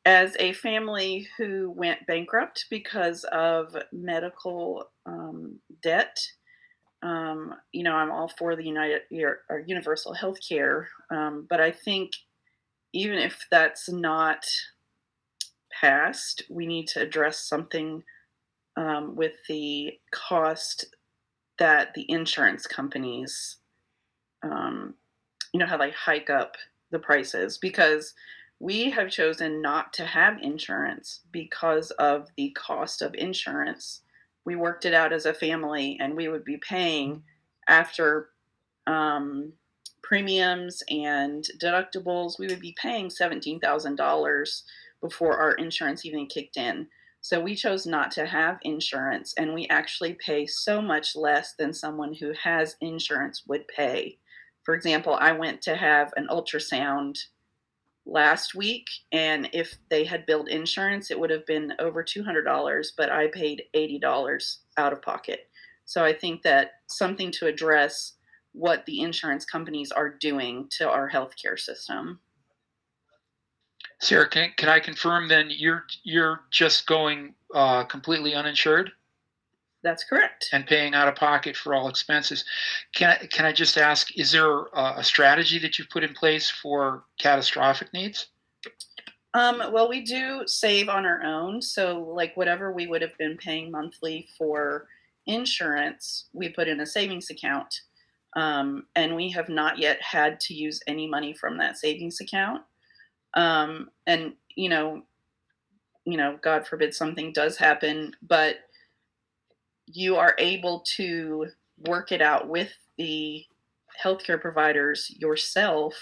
As a family who went bankrupt because of medical debt, I'm all for the universal healthcare, but I think even if that's not passed, we need to address something with the cost that the insurance companies, how they hike up the prices, because we have chosen not to have insurance because of the cost of insurance. We worked it out as a family, and we would be paying, after premiums and deductibles, we would be paying $17,000 before our insurance even kicked in. So we chose not to have insurance, and we actually pay so much less than someone who has insurance would pay. For example, I went to have an ultrasound last week, and if they had billed insurance, it would have been over $200, but I paid $80 out of pocket. So I think that something to address what the insurance companies are doing to our healthcare system. Sarah, can I confirm then you're just going completely uninsured? That's correct. and paying out of pocket for all expenses. Can I just ask, is there a strategy that you've put in place for catastrophic needs? Well, we do save on our own. So, like, whatever we would have been paying monthly for insurance, we put in a savings account. And we have not yet had to use any money from that savings account. And, God forbid something does happen, but you are able to work it out with the healthcare providers yourself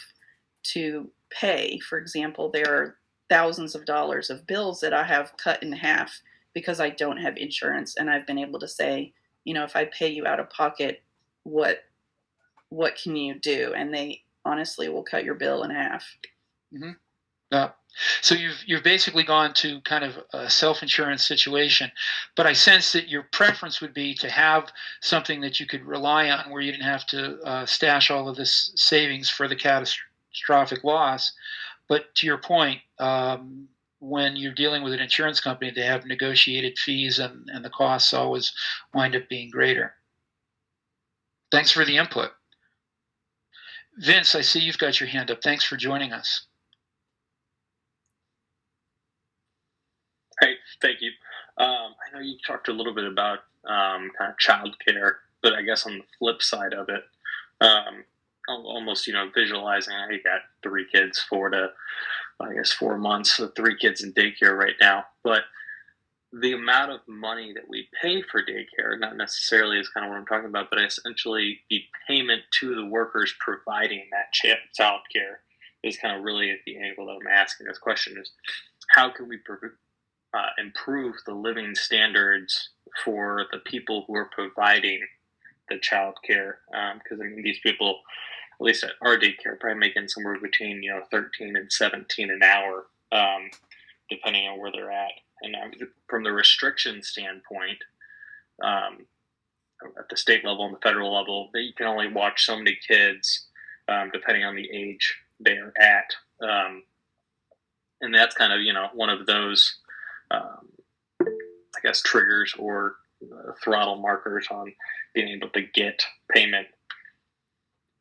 to pay. For example, there are thousands of dollars of bills that I have cut in half because I don't have insurance, and I've been able to say, if I pay you out of pocket, what can you do? And they honestly will cut your bill in half. Mm-hmm. So you've basically gone to kind of a self-insurance situation, but I sense that your preference would be to have something that you could rely on, where you didn't have to stash all of this savings for the catastrophic loss. But to your point, when you're dealing with an insurance company, they have negotiated fees, and the costs always wind up being greater. Thanks for the input. Vince, I see you've got your hand up. Thanks for joining us. Hey, thank you. I know you talked a little bit about kind of childcare, but I guess on the flip side of it, almost visualizing. I got 3 kids, 4 months, so 3 kids in daycare right now. But the amount of money that we pay for daycare, not necessarily is kind of what I'm talking about, but essentially the payment to the workers providing that child care is kind of really at the angle that I'm asking this question is, how can we improve the living standards for the people who are providing the child care? Because these people, at least at our daycare, probably making somewhere between 13 and 17 an hour, depending on where they're at. And from the restriction standpoint, at the state level and the federal level, that you can only watch so many kids, depending on the age they're at, and that's kind of one of those, I guess, triggers or throttle markers on being able to get payment.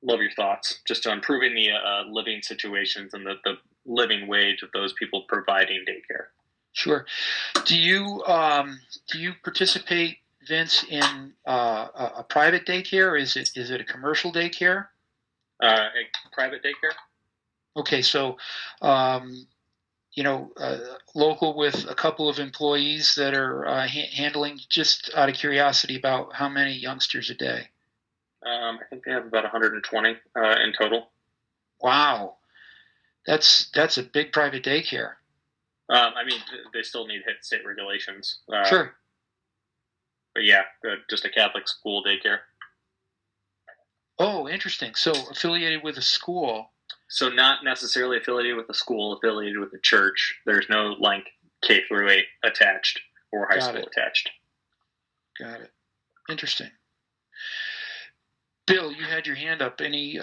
Love your thoughts just on improving the living situations and the living wage of those people providing daycare. Sure. Do you participate, Vince, in a private daycare, or is it a commercial daycare? A private daycare. Okay, so local with a couple of employees that are handling, just out of curiosity, about how many youngsters a day? I think they have about 120 in total. Wow, that's a big private daycare. They still need to hit state regulations. Sure. But yeah, just a Catholic school daycare. Oh, interesting. So affiliated with a school. So not necessarily affiliated with a school, affiliated with a church. There's no K through 8 attached or high school attached. Got it. Interesting. Bill, you had your hand up. Any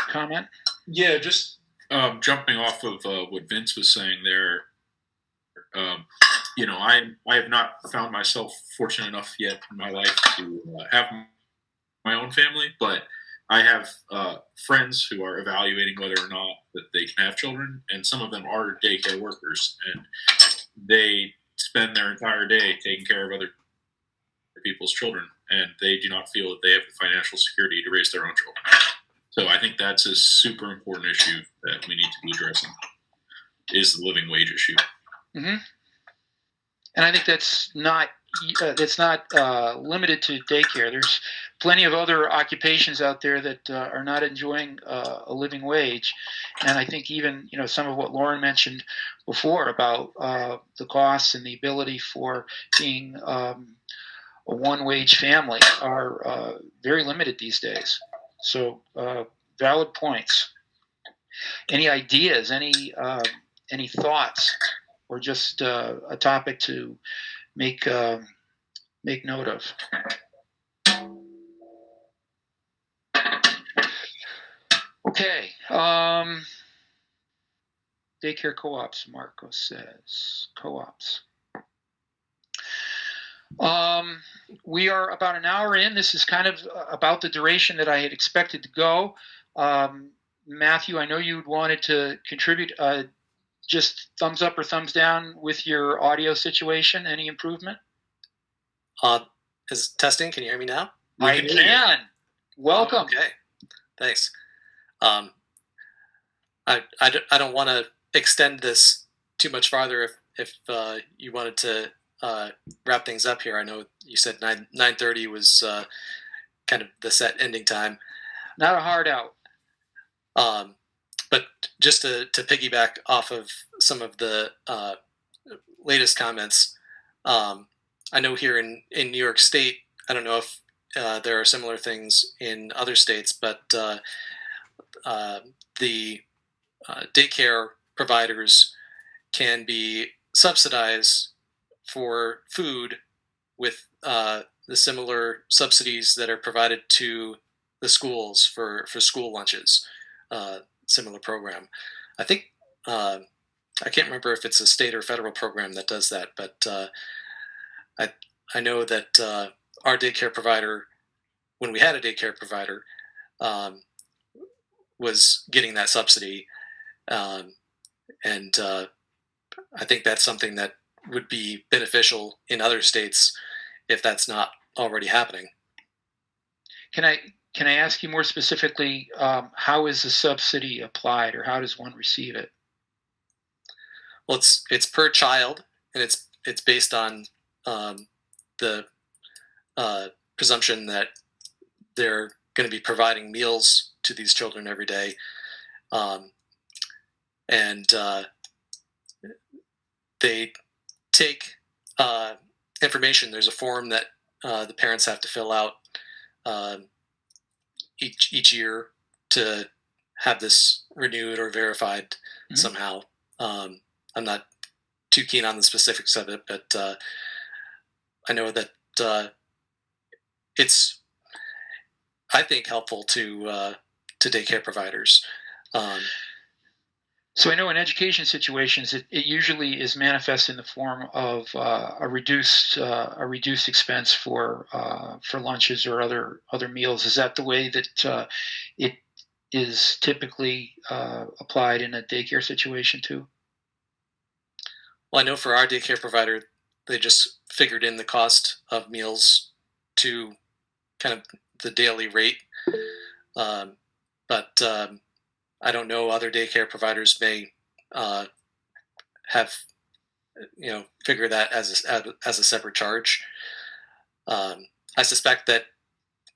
comment? Yeah, just jumping off of what Vince was saying there. I have not found myself fortunate enough yet in my life to have my own family, but I have friends who are evaluating whether or not that they can have children, and some of them are daycare workers, and they spend their entire day taking care of other people's children, and they do not feel that they have the financial security to raise their own children. So I think that's a super important issue that we need to be addressing, is the living wage issue. Mm-hmm. And I think that's not limited to daycare. There's plenty of other occupations out there that are not enjoying a living wage. And I think even some of what Lauren mentioned before about the costs and the ability for being a one-wage family are very limited these days. So valid points. Any ideas? Any thoughts? Or just a topic to make note of? Okay. Daycare co-ops, Marco says. Co-ops. We are about an hour in. This is kind of about the duration that I had expected to go. Matthew, I know you wanted to contribute. Just thumbs up or thumbs down with your audio situation. Any improvement? Is testing? Can you hear me now? I can. Welcome. Okay. Thanks. I don't want to extend this too much farther. If you wanted to wrap things up here, I know you said 9:30 was kind of the set ending time. Not a hard out. But just to piggyback off of some of the latest comments, I know here in New York State, I don't know if there are similar things in other states, but the daycare providers can be subsidized for food with the similar subsidies that are provided to the schools for school lunches. Similar program. I think I can't remember if it's a state or federal program that does that, but I know that our daycare provider, when we had a daycare provider, was getting that subsidy, and I think that's something that would be beneficial in other states if that's not already happening. Can I ask you more specifically, how is the subsidy applied, or how does one receive it? Well, it's per child, and it's based on the presumption that they're going to be providing meals to these children every day, and they take information. There's a form that the parents have to fill out each year to have this renewed or verified somehow. I'm not too keen on the specifics of it, but I know that it's, I think, helpful to daycare providers. So I know in education situations, it usually is manifest in the form of a reduced expense for lunches or other meals. Is that the way that it is typically applied in a daycare situation too? Well, I know for our daycare provider, they just figured in the cost of meals to kind of the daily rate, but I don't know, other daycare providers may have figure that as a separate charge. I suspect that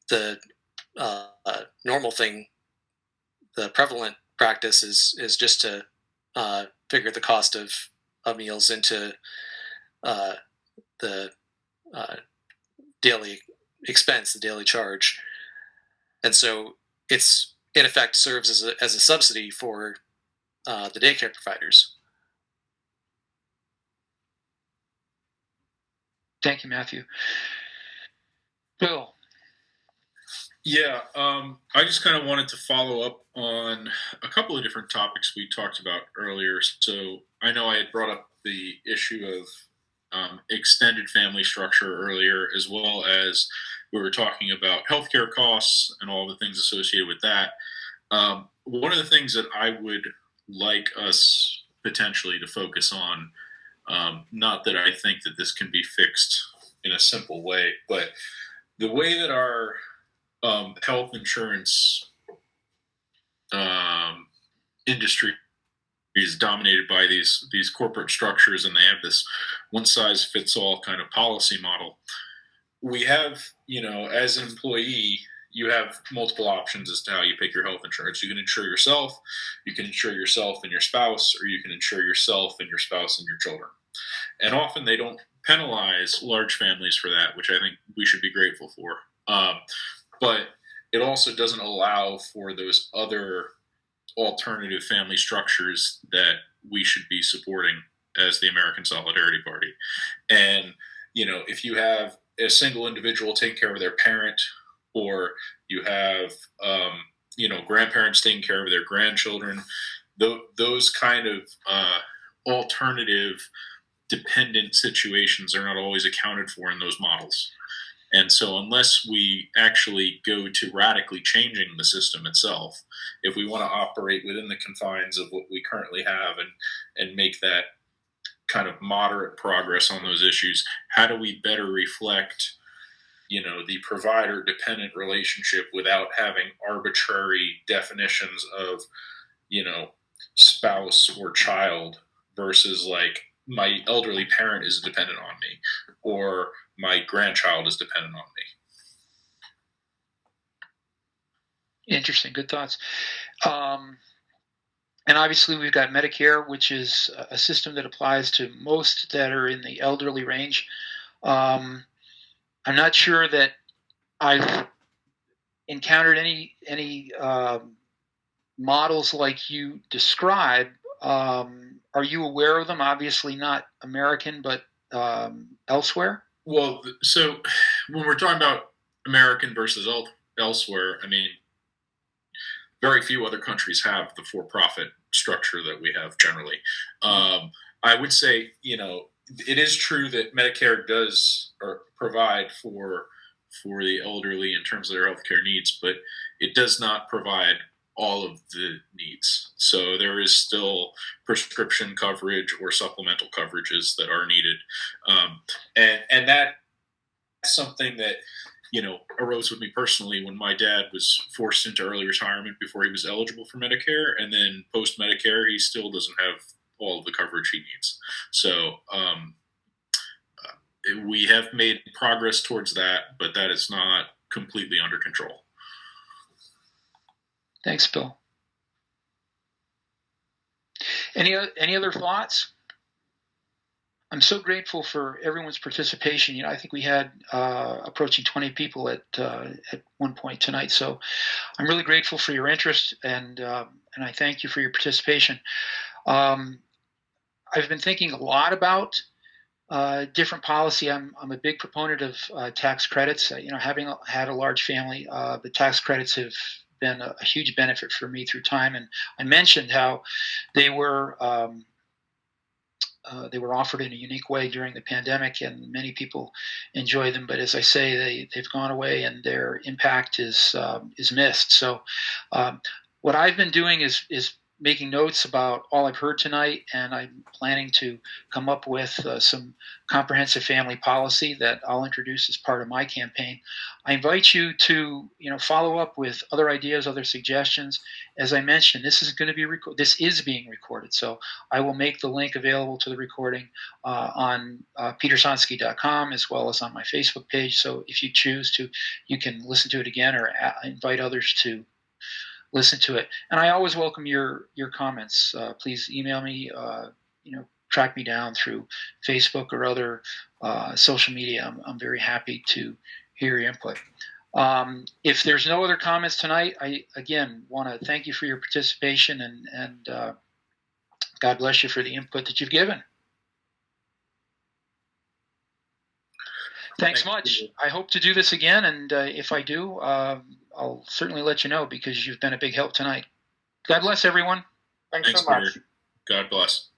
the normal thing, the prevalent practice is just to figure the cost of meals into the daily expense, the daily charge, and so it's in effect serves as a subsidy for the daycare providers. Thank you, Matthew. Bill. Yeah, I just kind of wanted to follow up on a couple of different topics we talked about earlier. So I know I had brought up the issue of extended family structure earlier, as well as we were talking about healthcare costs and all the things associated with that. One of the things that I would like us potentially to focus on, not that I think that this can be fixed in a simple way, but the way that our health insurance industry is dominated by these corporate structures, and they have this one-size-fits-all kind of policy model. We have, as an employee, you have multiple options as to how you pick your health insurance. You can insure yourself, you can insure yourself and your spouse, or you can insure yourself and your spouse and your children. And often they don't penalize large families for that, which I think we should be grateful for. But it also doesn't allow for those other alternative family structures that we should be supporting as the American Solidarity Party. And, if you have a single individual taking care of their parent, or you have, grandparents taking care of their grandchildren, those kind of alternative dependent situations are not always accounted for in those models. And so unless we actually go to radically changing the system itself, if we want to operate within the confines of what we currently have and make that kind of moderate progress on those issues, how do we better reflect, the provider-dependent relationship without having arbitrary definitions of, spouse or child versus like my elderly parent is dependent on me or my grandchild is dependent on me. Interesting. Good thoughts. And obviously we've got Medicare, which is a system that applies to most that are in the elderly range. I'm not sure that I've encountered any models like you describe. Are you aware of them? Obviously not American, but elsewhere? Well, so when we're talking about American versus elsewhere, I mean, very few other countries have the for-profit structure that we have generally. I would say, it is true that Medicare does provide for the elderly in terms of their healthcare needs, but it does not provide all of the needs. So there is still prescription coverage or supplemental coverages that are needed. And that's something that, arose with me personally when my dad was forced into early retirement before he was eligible for Medicare. And then post Medicare, he still doesn't have all of the coverage he needs. So we have made progress towards that, but that is not completely under control. Thanks, Bill. Any other thoughts? I'm so grateful for everyone's participation. I think we had approaching 20 people at one point tonight. So I'm really grateful for your interest, and I thank you for your participation. I've been thinking a lot about different policy. I'm a big proponent of tax credits. Having had a large family, the tax credits have been a huge benefit for me through time. And I mentioned how they were offered in a unique way during the pandemic, and many people enjoy them. But as I say, they've gone away, and their impact is missed. So, what I've been doing is making notes about all I've heard tonight, and I'm planning to come up with some comprehensive family policy that I'll introduce as part of my campaign. I invite you to follow up with other ideas, other suggestions. As I mentioned, this is being recorded, so I will make the link available to the recording on petersonsky.com as well as on my Facebook page. So if you choose to, you can listen to it again or invite others to listen to it. And I always welcome your comments. Please email me, track me down through Facebook or other social media. I'm very happy to hear your input. If there's no other comments tonight, I again want to thank you for your participation, and God bless you for the input that you've given. Thanks much. I hope to do this again, and if I do, I'll certainly let you know, because you've been a big help tonight. God bless everyone. Thanks so much. Peter. God bless.